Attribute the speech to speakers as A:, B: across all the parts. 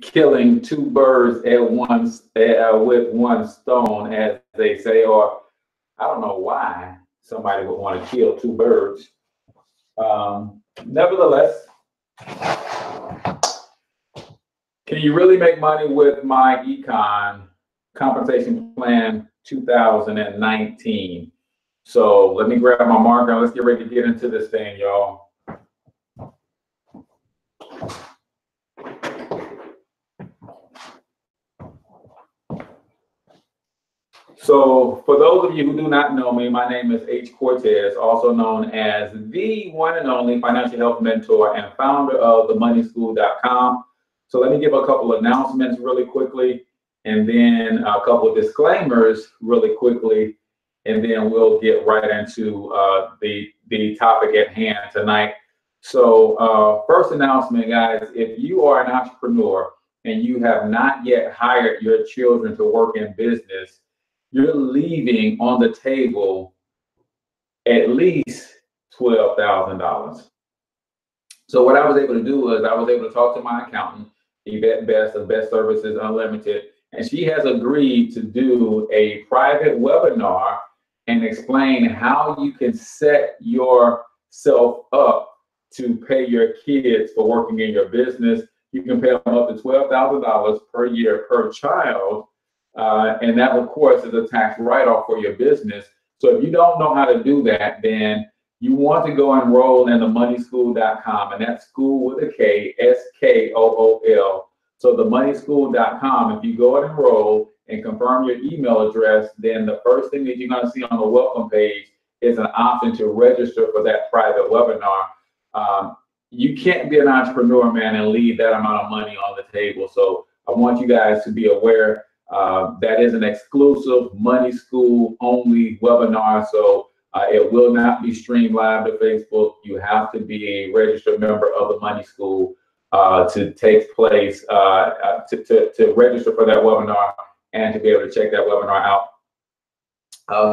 A: killing two birds with one stone, as they say, or I don't know why somebody would want to kill two birds. Nevertheless, can you really make money with MyEcon compensation plan 2019? So let me grab my marker and let's get ready to get into this thing, y'all. So for those of you who do not know me, my name is H Cortez, also known as the one and only financial health mentor and founder of themoneyschool.com. So let me give a couple of announcements really quickly, and then a couple of disclaimers really quickly, and then we'll get right into the topic at hand tonight. So first announcement, guys, if you are an entrepreneur and you have not yet hired your children to work in business, you're leaving on the table at least $12,000. So what I was able to do was I was able to talk to my accountant, Yvette Best of Best Services Unlimited, and she has agreed to do a private webinar and explain how you can set yourself up to pay your kids for working in your business. You can pay them up to $12,000 per year per child. And that, of course, is a tax write-off for your business. So if you don't know how to do that, then you want to go enroll in themoneyschool.com, and that's school with a K, SKOOL. So themoneyschool.com, if you go and enroll and confirm your email address, then the first thing that you're going to see on the welcome page is an option to register for that private webinar. You can't be an entrepreneur, man, and leave that amount of money on the table. So I want you guys to be aware that is an exclusive Money School only webinar. So it will not be streamed live to Facebook. You have to be a registered member of the Money School to take place, to register for that webinar and to be able to check that webinar out.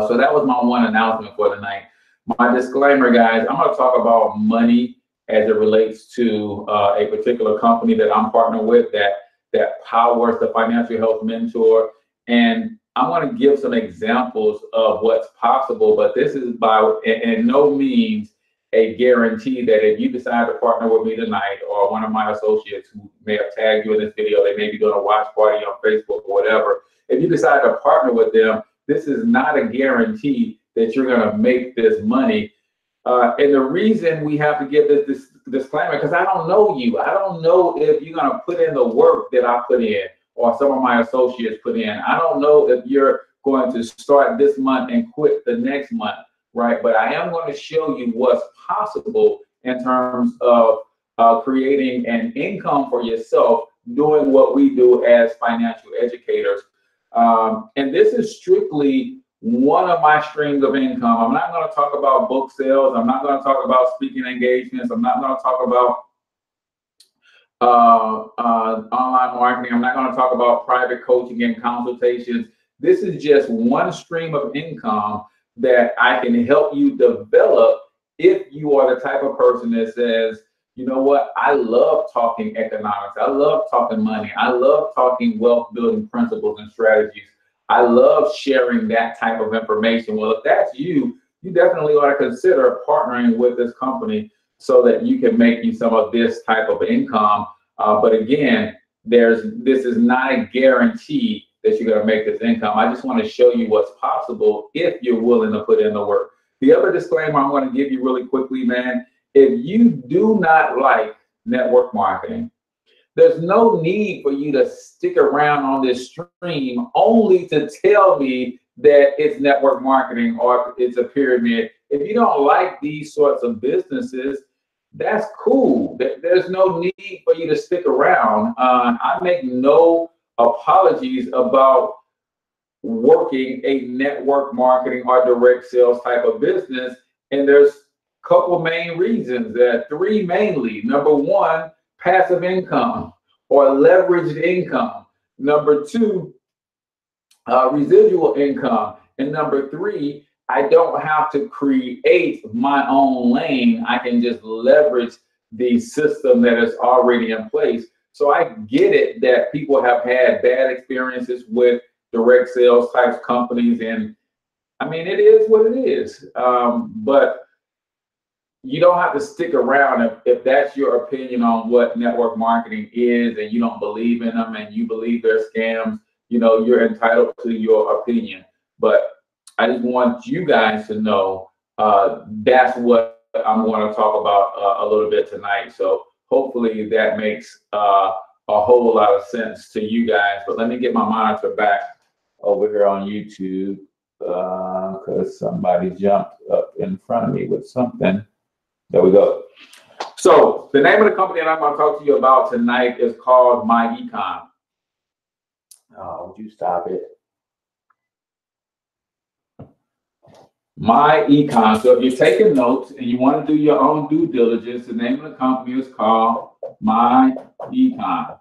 A: So that was my one announcement for tonight. My disclaimer, guys, I'm going to talk about money as it relates to a particular company that I'm partnered with that powers the financial health mentor. And I want to give some examples of what's possible, but this is by in no means a guarantee that if you decide to partner with me tonight, or one of my associates who may have tagged you in this video, they may be doing a watch party on Facebook or whatever. If you decide to partner with them, this is not a guarantee that you're going to make this money. And the reason we have to give this disclaimer, because I don't know you. I don't know if you're going to put in the work that I put in or some of my associates put in. I don't know if you're going to start this month and quit the next month, right? But I am going to show you what's possible in terms of creating an income for yourself doing what we do as financial educators. And this is strictly one of my streams of income. I'm not going to talk about book sales. I'm not going to talk about speaking engagements. I'm not going to talk about online marketing. I'm not going to talk about private coaching and consultations. This is just one stream of income that I can help you develop if you are the type of person that says, you know what, I love talking economics. I love talking money. I love talking wealth building principles and strategies. I love sharing that type of information. Well, if that's you, you definitely ought to consider partnering with this company so that you can make you some of this type of income. But again, this is not a guarantee that you're going to make this income. I just want to show you what's possible if you're willing to put in the work. The other disclaimer I'm going to give you really quickly, man, if you do not like network marketing, there's no need for you to stick around on this stream only to tell me that it's network marketing or it's a pyramid. If you don't like these sorts of businesses, that's cool. There's no need for you to stick around. I make no apologies about working a network marketing or direct sales type of business. And there's a couple main reasons. There are three mainly. Number one, passive income or leveraged income. Number two, residual income. And number three, I don't have to create my own lane. I can just leverage the system that is already in place. So I get it that people have had bad experiences with direct sales types companies, and I mean, it is what it is. But you don't have to stick around if that's your opinion on what network marketing is and you don't believe in them and you believe they're scams. You're entitled to your opinion. But I just want you guys to know that's what I'm going to talk about a little bit tonight. So hopefully that makes a whole lot of sense to you guys. But let me get my monitor back over here on YouTube because somebody jumped up in front of me with something. There we go. So the name of the company that I'm going to talk to you about tonight is called MyEcon. Would you stop it? MyEcon. So if you're taking notes and you want to do your own due diligence, the name of the company is called MyEcon,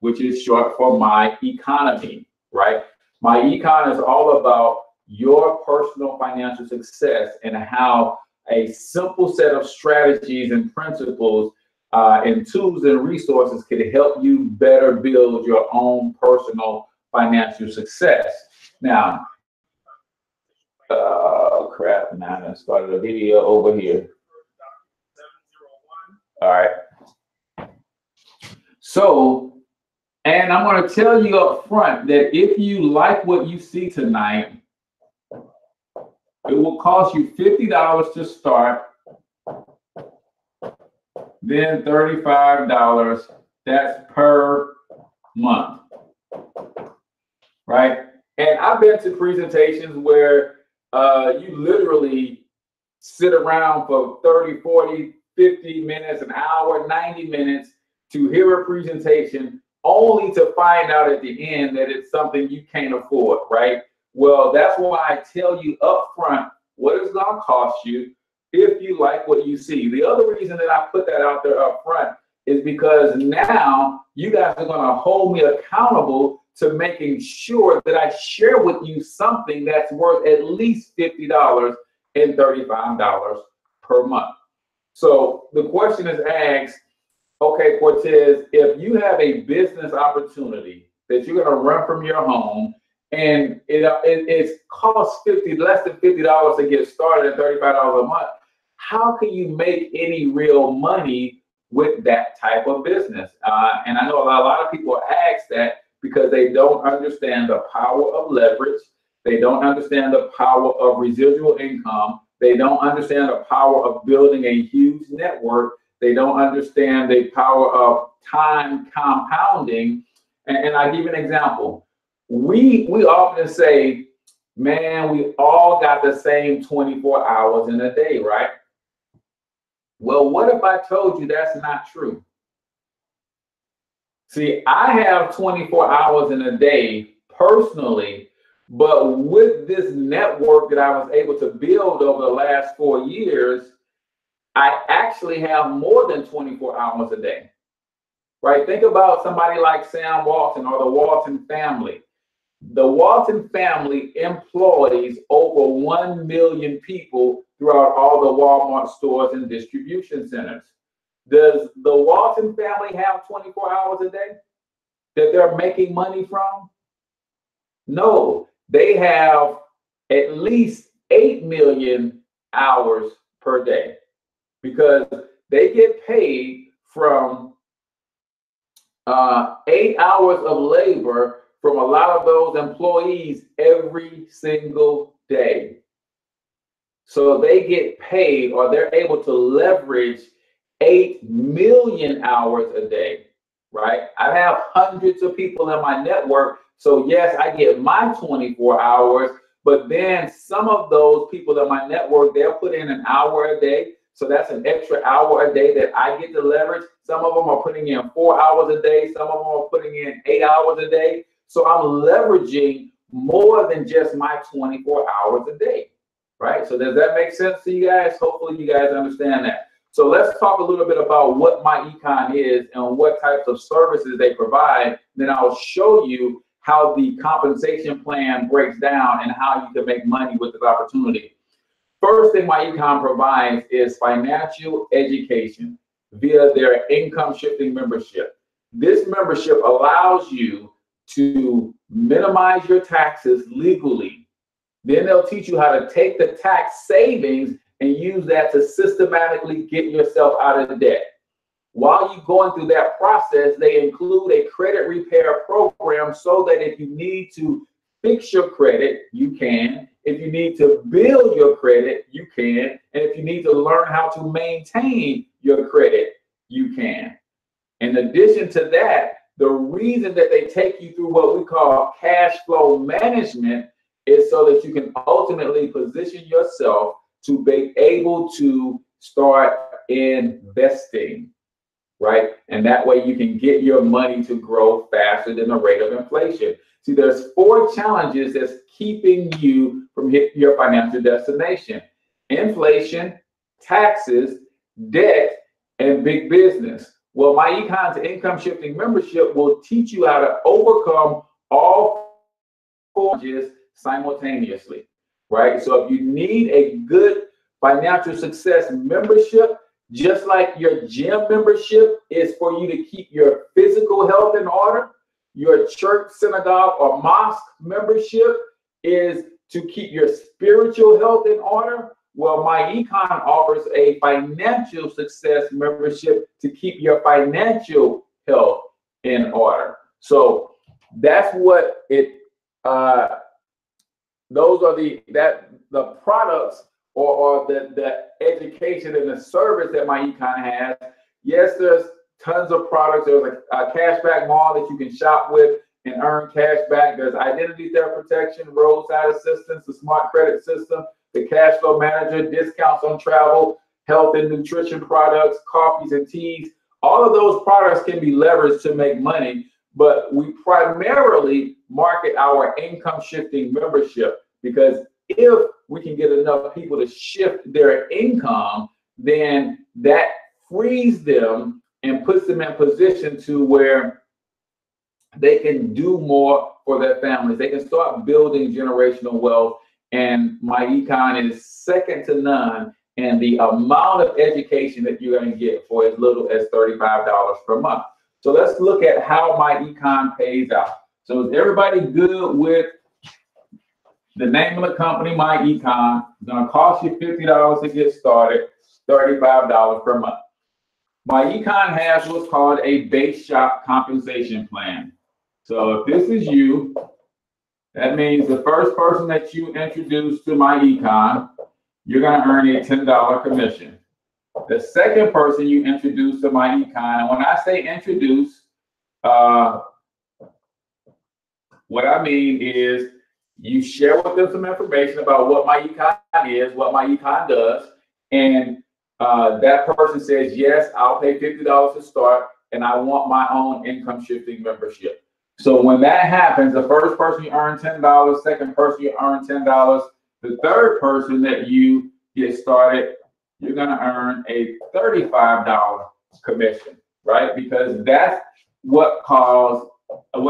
A: which is short for My Economy, right? MyEcon is all about your personal financial success and how a simple set of strategies and principles and tools and resources can help you better build your own personal financial success. Now, crap, now I started a video over here. All right. So, and I'm going to tell you up front that if you like what you see tonight, it will cost you $50 to start, then $35. That's per month, right? And I've been to presentations where you literally sit around for 30, 40, 50 minutes, an hour, 90 minutes to hear a presentation only to find out at the end that it's something you can't afford, right? Well, that's why I tell you up front what it's going to cost you if you like what you see. The other reason that I put that out there up front is because now you guys are going to hold me accountable to making sure that I share with you something that's worth at least $50 and $35 per month. So the question is asked, okay, Cortez, if you have a business opportunity that you're going to run from your home, and it costs less than $50 to get started at $35 a month, how can you make any real money with that type of business? And I know a lot of people ask that because they don't understand the power of leverage. They don't understand the power of residual income. They don't understand the power of building a huge network. They don't understand the power of time compounding. And I give you an example. We often say, man, we all got the same 24 hours in a day, right? Well, what if I told you that's not true? See, I have 24 hours in a day personally, but with this network that I was able to build over the last 4 years, I actually have more than 24 hours a day, right? Think about somebody like Sam Walton or the Walton family. The Walton family employs over 1 million people throughout all the Walmart stores and distribution centers. Does the Walton family have 24 hours a day that they're making money from? No, they have at least 8 million hours per day because they get paid from 8 hours of labor from a lot of those employees every single day. So they get paid, or they're able to leverage 8 million hours a day, right? I have hundreds of people in my network. So yes, I get my 24 hours, but then some of those people in my network, they'll put in an hour a day. So that's an extra hour a day that I get to leverage. Some of them are putting in 4 hours a day. Some of them are putting in 8 hours a day. So I'm leveraging more than just my 24 hours a day, right? So does that make sense to you guys? Hopefully you guys understand that. So let's talk a little bit about what MyEcon is and what types of services they provide. Then I'll show you how the compensation plan breaks down and how you can make money with this opportunity. First thing MyEcon provides is financial education via their income shifting membership. This membership allows you to minimize your taxes legally. Then they'll teach you how to take the tax savings and use that to systematically get yourself out of debt. While you're going through that process, they include a credit repair program so that if you need to fix your credit, you can. If you need to build your credit, you can. And if you need to learn how to maintain your credit, you can. In addition to that, the reason that they take you through what we call cash flow management is so that you can ultimately position yourself to be able to start investing, right? And that way you can get your money to grow faster than the rate of inflation. See, there's 4 challenges that's keeping you from hitting your financial destination: inflation, taxes, debt, and big business. Well, MyEcon's income shifting membership will teach you how to overcome all 4 challenges simultaneously, right? So if you need a good financial success membership, just like your gym membership is for you to keep your physical health in order, your church, synagogue, or mosque membership is to keep your spiritual health in order. Well, MyEcon offers a financial success membership to keep your financial health in order. So that's what it, those are the products or the education and the service that MyEcon has. Yes, there's tons of products. There's a cashback mall that you can shop with and earn cash back. There's identity theft protection, roadside assistance, the smart credit system, the cash flow manager, discounts on travel, health and nutrition products, coffees and teas. All of those products can be leveraged to make money, but we primarily market our income shifting membership because if we can get enough people to shift their income, then that frees them and puts them in position to where they can do more for their families. They can start building generational wealth. And MyEcon is second to none in the amount of education that you're going to get for as little as $35 per month. So let's look at how MyEcon pays out. So is everybody good with the name of the company, MyEcon? It's going to cost you $50 to get started, $35 per month. MyEcon has what's called a base shop compensation plan. So if this is you, that means the first person that you introduce to MyEcon, you're going to earn a $10 commission. The second person you introduce to MyEcon, and when I say introduce, what I mean is you share with them some information about what MyEcon is, what MyEcon does, and that person says, yes, I'll pay $50 to start, and I want my own income shifting membership. So when that happens, the first person you earn $10, second person you earn $10, the third person that you get started, you're going to earn a $35 commission, right? Because that's what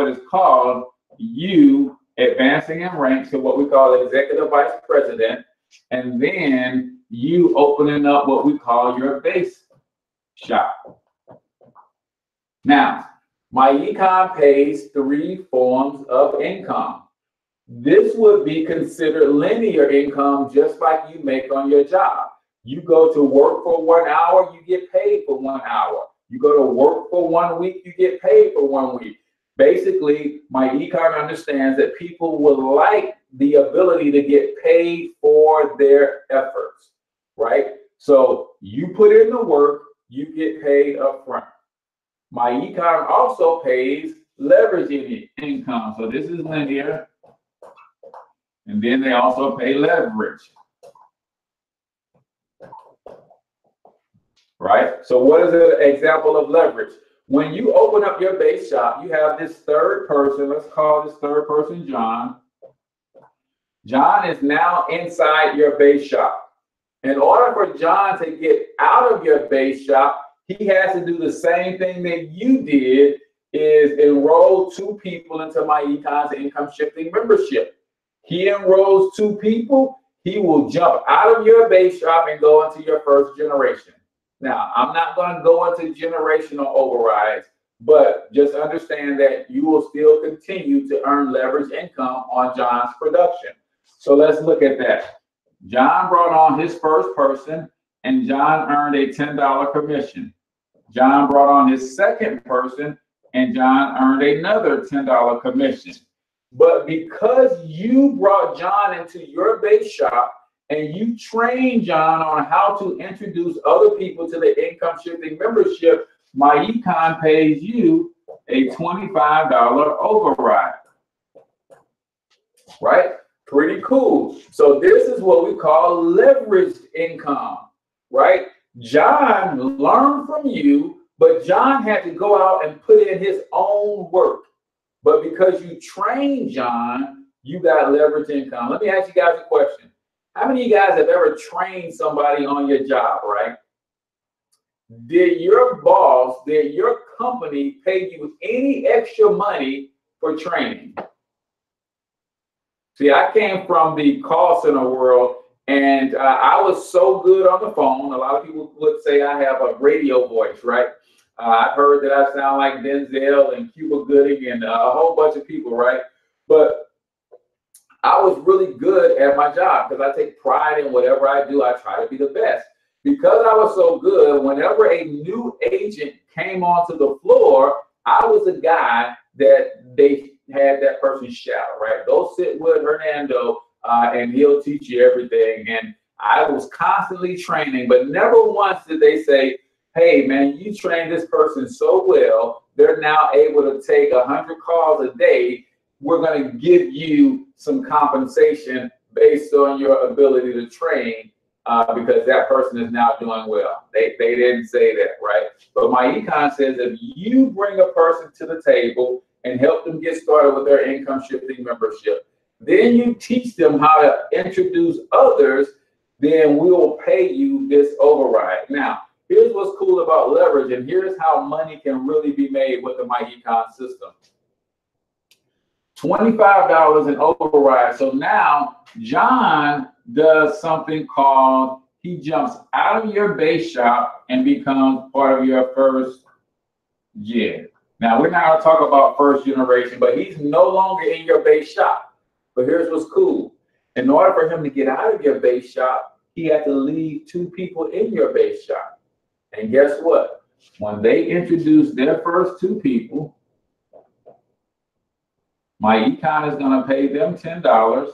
A: is called you advancing in ranks to what we call executive vice president, and then you opening up what we call your base shop. Now, MyEcon pays 3 forms of income. This would be considered linear income, just like you make on your job. You go to work for 1 hour, you get paid for 1 hour. You go to work for 1 week, you get paid for 1 week. Basically, MyEcon understands that people would like the ability to get paid for their efforts, right? So you put in the work, you get paid up front. MyEcon also pays leverage income. So this is linear. And then they also pay leverage. Right? So what is an example of leverage? When you open up your base shop, you have this third person. Let's call this third person John. John is now inside your base shop. In order for John to get out of your base shop, he has to do the same thing that you did, is enroll 2 people into MyEcon's income shifting membership. He enrolls 2 people, he will jump out of your base shop and go into your first generation. Now, I'm not going to go into generational overrides, But just understand that you will still continue to earn leverage income on John's production. So let's look at that. John brought on his first person, and John earned a $10 commission. John brought on his second person, and John earned another $10 commission. But because you brought John into your base shop and you trained John on how to introduce other people to the income shifting membership, MyEcon pays you a $25 override. Right? Pretty cool. So this is what we call leveraged income, right? John learned from you, but John had to go out and put in his own work. But because you trained John, you got leverage income. Let me ask you guys a question. How many of you guys have ever trained somebody on your job, right? Did your boss, did your company pay you any extra money for training? See, I came from the call center world, and I was so good on the phone. A lot of people would say I have a radio voice, right? I've heard that I sound like Denzel and Cuba Gooding and a whole bunch of people, right? But I was really good at my job because I take pride in whatever I do. I try to be the best. Because I was so good, whenever a new agent came onto the floor, I was a guy that they had that person shadow, right? Go sit with Hernando and he'll teach you everything. And I was constantly training, but never once did they say, hey, man, you trained this person so well, they're now able to take 100 calls a day. We're going to give you some compensation based on your ability to train because that person is now doing well. They didn't say that, right? But MyEcon says if you bring a person to the table and help them get started with their income shifting membership, then you teach them how to introduce others, then we will pay you this override. Now, here's what's cool about leverage, and here's how money can really be made with the MyEcon system. $25 in override. So now John does something called, he jumps out of your base shop and becomes part of your first gen. Now we're not going to talk about first generation, but he's no longer in your base shop. But here's what's cool. In order for him to get out of your base shop, he had to leave 2 people in your base shop. And guess what? When they introduce their first 2 people, MyEcon is going to pay them $10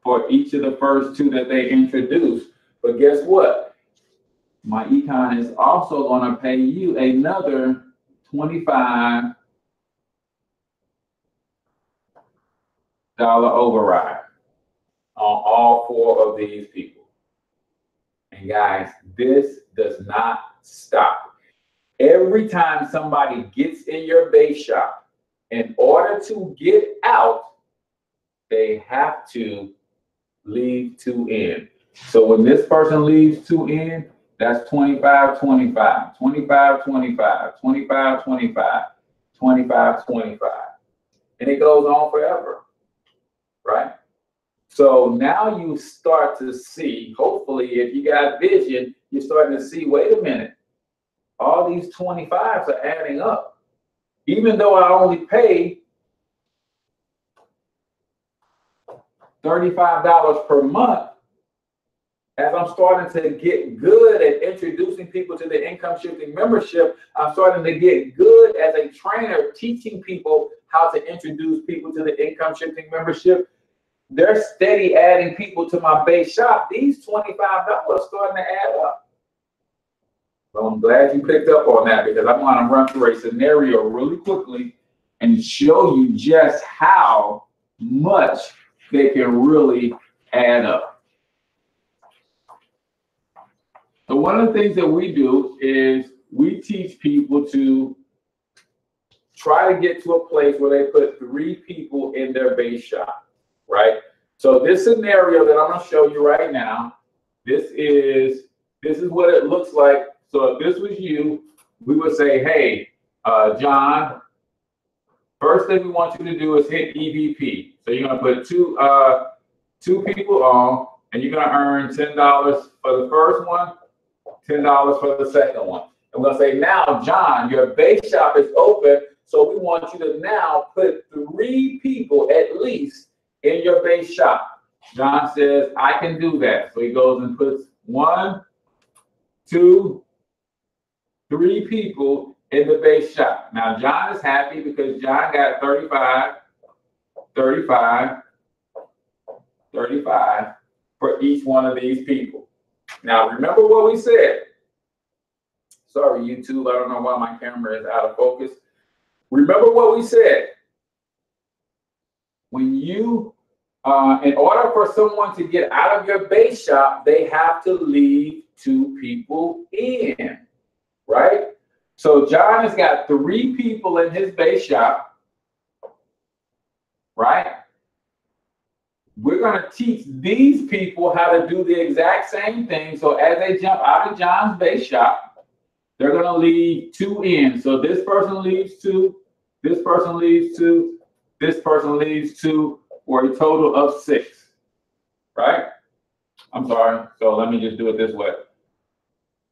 A: for each of the first 2 that they introduce. But guess what? MyEcon is also going to pay you another $25 override on all 4 of these people. And guys, this does not stop. Every time somebody gets in your base shop, in order to get out, they have to leave 2 in. So when this person leaves 2 in, that's 25, 25, 25, 25, 25, 25, 25, 25. And it goes on forever, right? So now you start to see, hopefully, if you got vision, you're starting to see, wait a minute, all these 25s are adding up. Even though I only pay $35 per month, as I'm starting to get good at introducing people to the income shifting membership, I'm starting to get good as a trainer teaching people how to introduce people to the income shifting membership. They're steady adding people to my base shop. These $25 are starting to add up. So I'm glad you picked up on that because I want to run through a scenario really quickly and show you just how much they can really add up. So one of the things that we do is we teach people to try to get to a place where they put 3 people in their base shop, right? So this scenario that I'm going to show you right now, this is what it looks like. So if this was you, we would say, hey, John, first thing we want you to do is hit EVP. So you're going to put two people on, and you're going to earn $10 for the first one, $10 for the second one. And we're going to say, now, John, your base shop is open, so we want you to now put 3 people at least in your base shop. John says, I can do that. So he goes and puts 1, 2, 3 people in the base shop. Now, John is happy because John got 35, 35, 35 for each one of these people. Now, remember what we said. Sorry, YouTube, I don't know why my camera is out of focus. Remember what we said. When you, in order for someone to get out of your base shop, they have to leave 2 people in, right? So John has got 3 people in his base shop, right? We're going to teach these people how to do the exact same thing. So as they jump out of John's base shop, they're going to leave 2 in. So this person leaves 2, this person leaves 2, this person leaves 2, for a total of 6, right? I'm sorry. So let me just do it this way.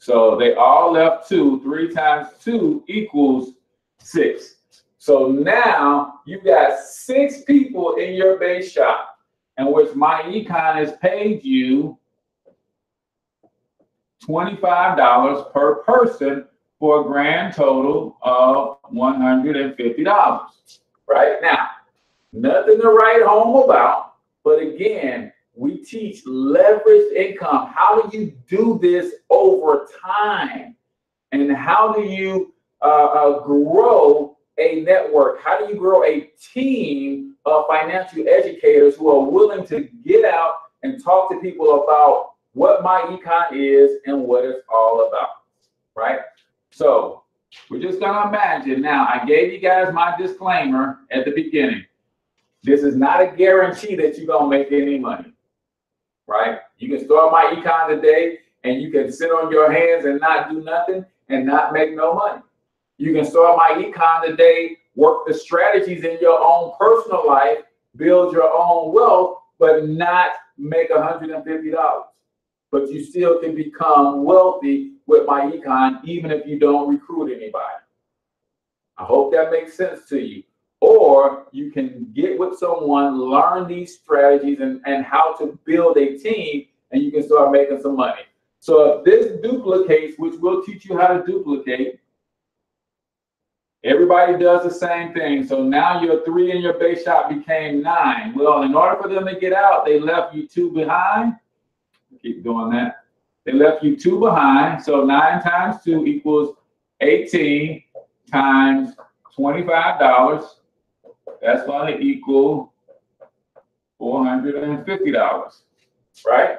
A: So they all left 2. 3 times 2 equals 6. So now you've got 6 people in your base shop, in which MyEcon has paid you $25 per person for a grand total of $150, right? Now, nothing to write home about, but again, we teach leveraged income. How do you do this over time? And how do you grow a network? How do you grow a team of financial educators who are willing to get out and talk to people about what MyEcon is and what it's all about, right? So we're just gonna imagine now, I gave you guys my disclaimer at the beginning. This is not a guarantee that you're gonna make any money, right? You can start MyEcon today and you can sit on your hands and not do nothing and not make no money. You can start MyEcon today, work the strategies in your own personal life, build your own wealth, but not make $150. But you still can become wealthy with MyEcon even if you don't recruit anybody. I hope that makes sense to you. Or you can get with someone, learn these strategies and how to build a team, and you can start making some money. So if this duplicates, which we'll teach you how to duplicate, everybody does the same thing. So now your 3 in your base shop became 9. Well, in order for them to get out, they left you 2 behind. Keep doing that. They left you 2 behind. So 9 times 2 equals 18 times $25. That's going to equal $450, right?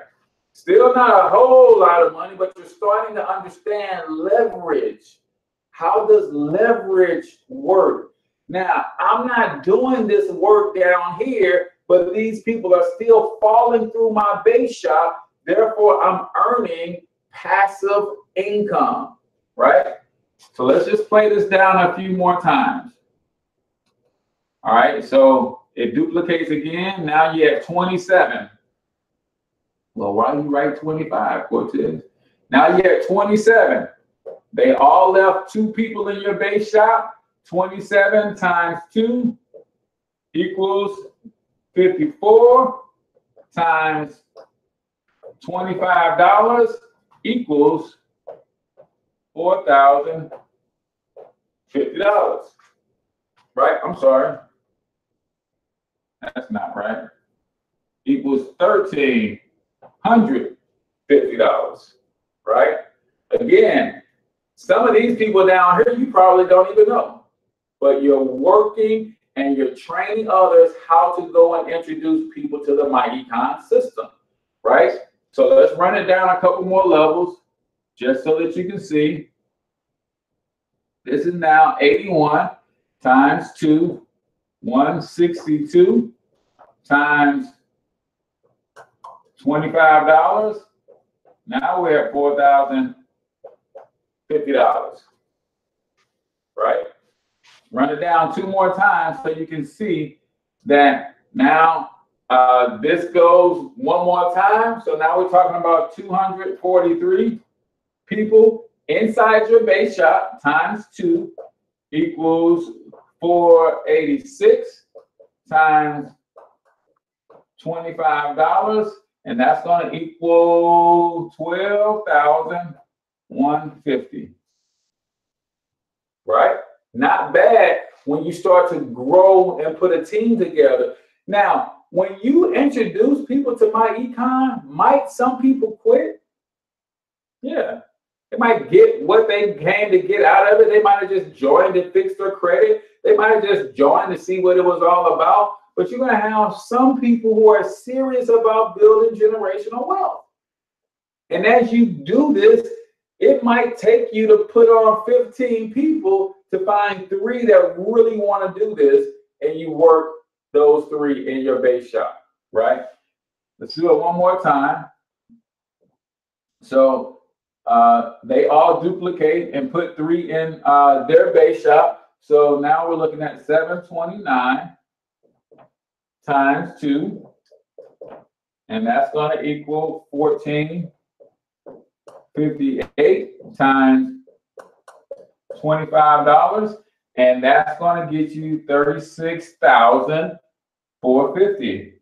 A: Still not a whole lot of money, but you're starting to understand leverage. How does leverage work? Now, I'm not doing this work down here, but these people are still falling through my base shop. Therefore, I'm earning passive income, right? So let's just play this down a few more times. All right, so it duplicates again. Now you're at 27. Well, why do you write 25, Cortez? Now you're at 27. They all left 2 people in your base shop. 27 times 2 equals 54 times $25 equals $4,050. Right? I'm sorry. That's not right. Equals $1,350. Right? Again, some of these people down here you probably don't even know, but you're working and you're training others how to go and introduce people to the MyEcon system, right? So let's run it down a couple more levels just so that you can see. This is now 81 times 2, 162 times $25. Now we're at $4,050, right? Run it down 2 more times so you can see that now this goes 1 more time. So now we're talking about 243 people inside your base shop times 2 equals 486 times $25, and that's going to equal $12,150. Right? Not bad when you start to grow and put a team together. Now, when you introduce people to MyEcon, might some people quit? Yeah. They might get what they came to get out of it. They might have just joined to fix their credit. They might have just joined to see what it was all about. But you're going to have some people who are serious about building generational wealth. And as you do this, it might take you to put on 15 people to find 3 that really want to do this, and you work those 3 in your base shop, right? Let's do it one more time. So they all duplicate and put 3 in their base shop. So now we're looking at 729 times 2, and that's going to equal 1458 times $25, and that's going to get you $36,450.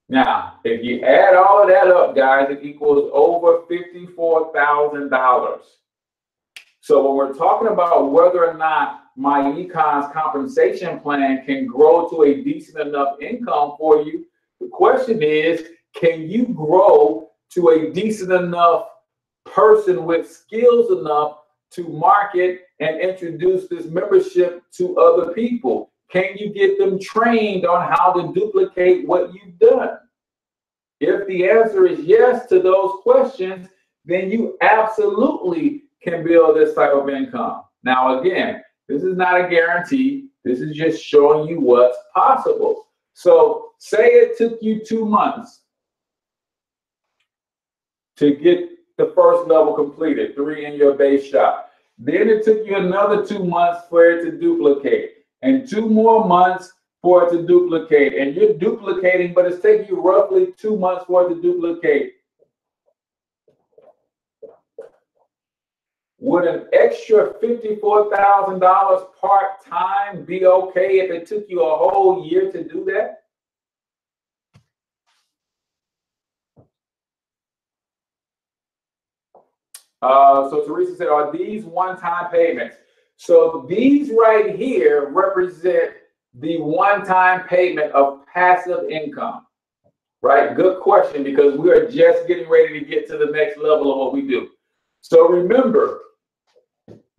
A: Now, if you add all of that up, guys, it equals over $54,000. So when we're talking about whether or not MyEcon's compensation plan can grow to a decent enough income for you, the question is, can you grow to a decent enough person with skills enough to market and introduce this membership to other people? Can you get them trained on how to duplicate what you've done? If the answer is yes to those questions, then you absolutely can build this type of income. Now, again, this is not a guarantee. This is just showing you what's possible. So say it took you 2 months to get the first level completed, 3 in your base shop. Then it took you another 2 months for it to duplicate, and 2 more months for it to duplicate. And you're duplicating, but it's taking you roughly 2 months for it to duplicate. Would an extra $54,000 part-time be okay if it took you a whole year to do that? So Teresa said, are these one-time payments? So these right here represent the one-time payment of passive income, right? Good question, because we are just getting ready to get to the next level of what we do. So remember,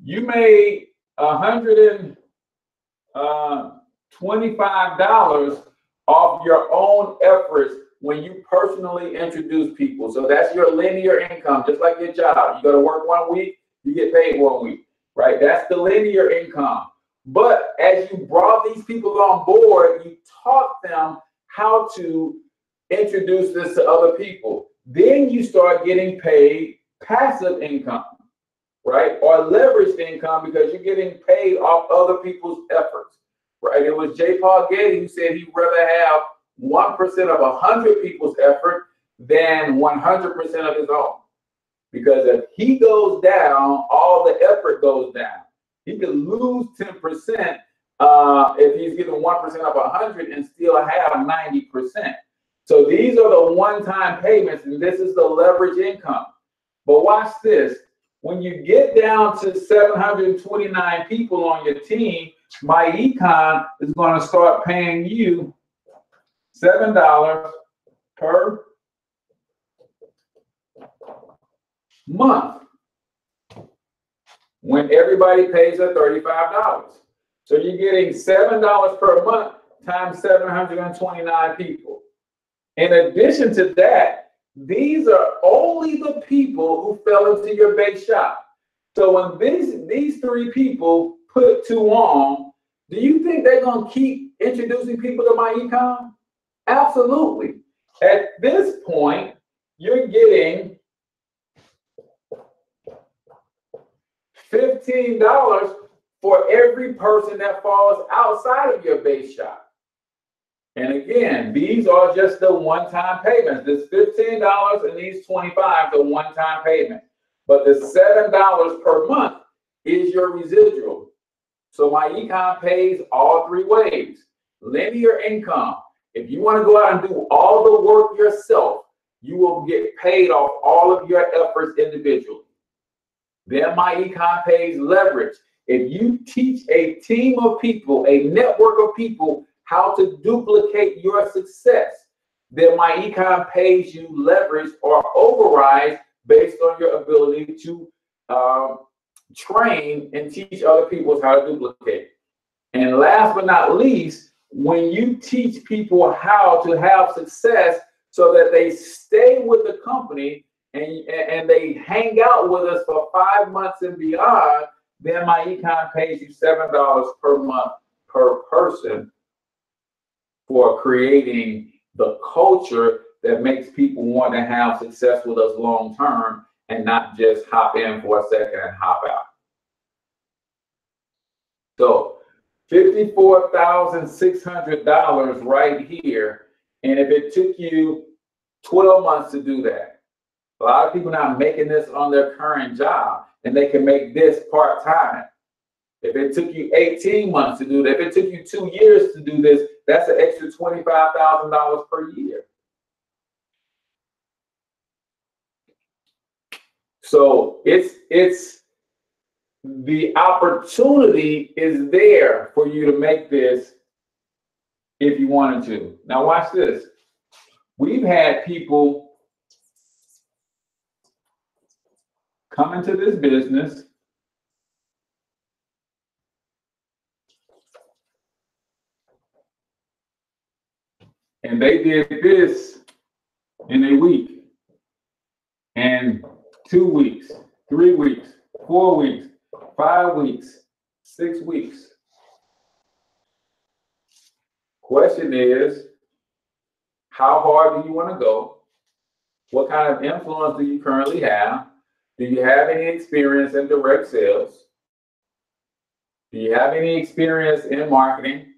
A: you made $125 off your own efforts when you personally introduce people. So that's your linear income, just like your job. You go to work 1 week, you get paid 1 week, right? That's the linear income. But as you brought these people on board, you taught them how to introduce this to other people. Then you start getting paid passive income, right? Or leveraged income, because you're getting paid off other people's efforts, right? It was J. Paul Getty who said he'd rather have 1% of 100 people's effort than 100% of his own. Because if he goes down, all the effort goes down. He could lose 10% if he's getting 1% of 100 and still have 90%. So these are the one-time payments, and this is the leverage income. But watch this. When you get down to 729 people on your team, MyEcon is going to start paying you $7 per month when everybody pays at $35. So you're getting $7 per month times 729 people. In addition to that, these are only the people who fell into your base shop. So when these 3 people put 2 on, do you think they're going to keep introducing people to MyEcon? Absolutely. At this point, you're getting $15 for every person that falls outside of your base shop. And again, these are just the one-time payments. This $15 and these $25 are one-time payment. But the $7 per month is your residual. So MyEcon pays all three ways. Linear income. If you want to go out and do all the work yourself, you will get paid off all of your efforts individually. Then MyEcon pays leverage. If you teach a team of people, a network of people, how to duplicate your success, then MyEcon pays you leverage or overrides based on your ability to train and teach other people how to duplicate. And last but not least, when you teach people how to have success so that they stay with the company and they hang out with us for 5 months and beyond, then MyEcon pays you $7 per month per person for creating the culture that makes people want to have success with us long term and not just hop in for a second and hop out. So $54,600 right here. And if it took you 12 months to do that, a lot of people now making this on their current job and they can make this part-time. If it took you 18 months to do that, if it took you 2 years to do this, that's an extra $25,000 per year. So it's the opportunity is there for you to make this if you wanted to. Now watch this. We've had people come into this business and they did this in a week, and 2 weeks, 3 weeks, 4 weeks, 5 weeks, 6 weeks. Question is, how hard do you want to go? What kind of influence do you currently have? Do you have any experience in direct sales? Do you have any experience in marketing?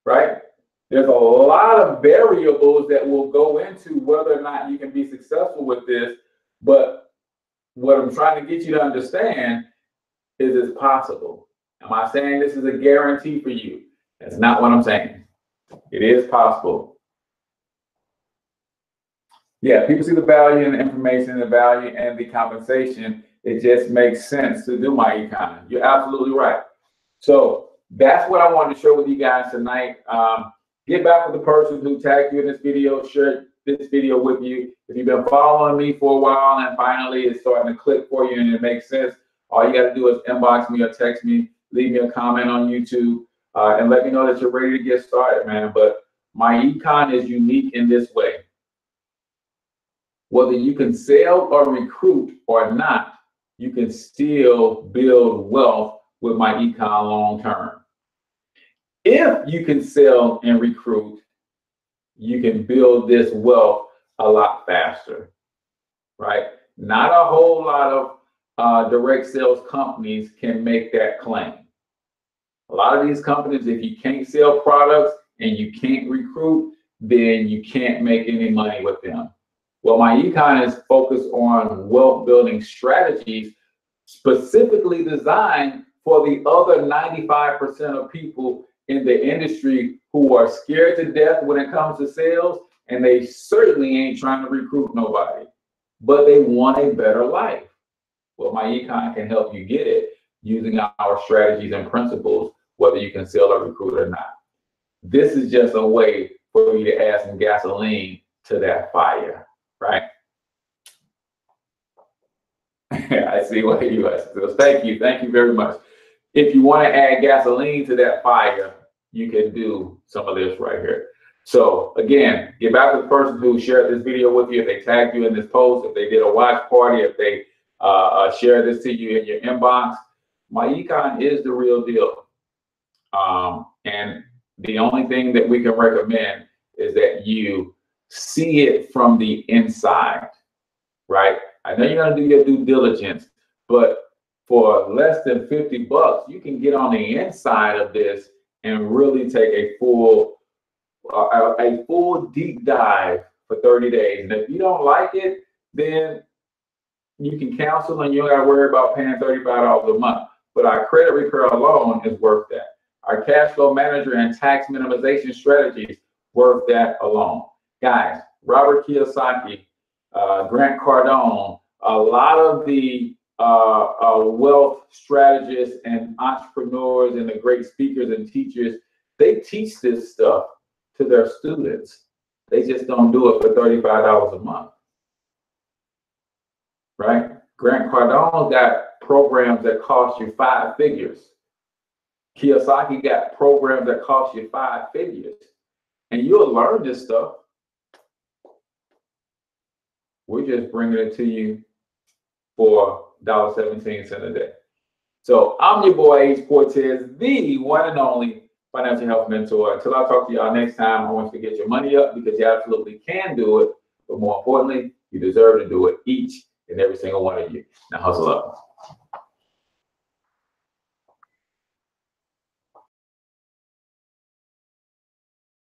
A: Right? There's a lot of variables that will go into whether or not you can be successful with this, but what I'm trying to get you to understand is it's possible. Am I saying this is a guarantee for you? That's not what I'm saying. It is possible. Yeah, people see the value in the information, the value and the compensation. It just makes sense to do MyEcon. You're absolutely right. So that's what I wanted to share with you guys tonight. Get back with the person who tagged you in this video, share this video with you. If you've been following me for a while and finally it's starting to click for you and it makes sense, all you got to do is inbox me or text me, leave me a comment on YouTube, and let me know that you're ready to get started, man. But MyEcon is unique in this way. Whether you can sell or recruit or not, you can still build wealth with MyEcon long term. If you can sell and recruit, you can build this wealth a lot faster, right? Not a whole lot of direct sales companies can make that claim. A lot of these companies, if you can't sell products and you can't recruit, then you can't make any money with them. Well, MyEcon is focused on wealth building strategies specifically designed for the other 95% of people in the industry who are scared to death when it comes to sales, and they certainly ain't trying to recruit nobody, but they want a better life. Well, MyEcon can help you get it using our strategies and principles, whether you can sell or recruit or not. This is just a way for you to add some gasoline to that fire, right? I see what you are. So thank you very much. If you want to add gasoline to that fire, you can do some of this right here. So again, get back to the person who shared this video with you. If they tagged you in this post, if they did a watch party, if they share this to you in your inbox, MyEcon is the real deal. And the only thing that we can recommend is that you see it from the inside, right? I know you're gonna do your due diligence, but for less than 50 bucks, you can get on the inside of this and really take a full a full deep dive for 30 days. And if you don't like it, then you can cancel and you don't got to worry about paying $35 a month. But our credit repair alone is worth that. Our cash flow manager and tax minimization strategies worth that alone. Guys, Robert Kiyosaki, Grant Cardone, a lot of the wealth strategists and entrepreneurs and the great speakers and teachers, they teach this stuff to their students. They just don't do it for $35 a month, right? Grant Cardone got programs that cost you 5 figures. Kiyosaki got programs that cost you 5 figures. And you'll learn this stuff. We're just bringing it to you for $1.17 a day. So I'm your boy, H Cortez, the one and only financial health mentor. Until I talk to y'all next time, I want you to get your money up because you absolutely can do it. But more importantly, you deserve to do it, each and every single one of you. Now hustle up.